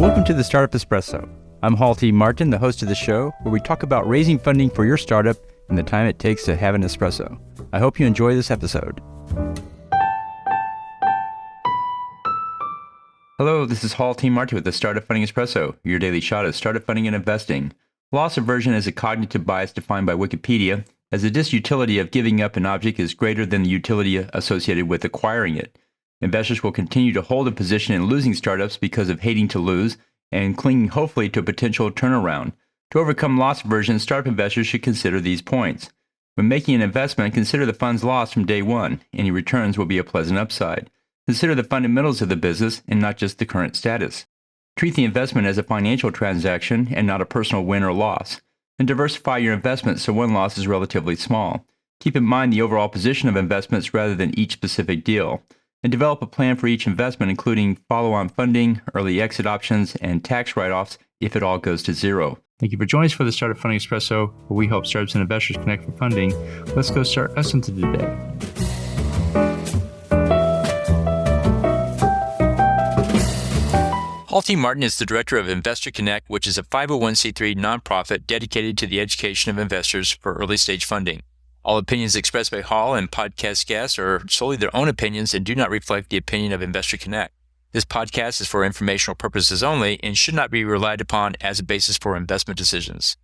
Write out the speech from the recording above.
Welcome to the Startup Espresso. I'm Hall T. Martin, the host of the show, where we talk about raising funding for your startup and the time it takes to have an espresso. I hope you enjoy this episode. Hello, this is Hall T. Martin with the Startup Funding Espresso, your daily shot of startup funding and investing. Loss aversion is a cognitive bias defined by Wikipedia as the disutility of giving up an object is greater than the utility associated with acquiring it. Investors will continue to hold a position in losing startups because of hating to lose and clinging hopefully to a potential turnaround. To overcome loss aversion, startup investors should consider these points. When making an investment, consider the funds lost from day one. Any returns will be a pleasant upside. Consider the fundamentals of the business and not just the current status. Treat the investment as a financial transaction and not a personal win or loss. And diversify your investments so one loss is relatively small. Keep in mind the overall position of investments rather than each specific deal. And develop a plan for each investment, including follow-on funding, early exit options, and tax write-offs if it all goes to zero. Thank you for joining us for the Startup Funding Espresso, where we help startups and investors connect for funding. Let's go start us into today. Hall T. Martin is the director of Investor Connect, which is a 501c3 nonprofit dedicated to the education of investors for early-stage funding. All opinions expressed by Hall and podcast guests are solely their own opinions and do not reflect the opinion of Investor Connect. This podcast is for informational purposes only and should not be relied upon as a basis for investment decisions.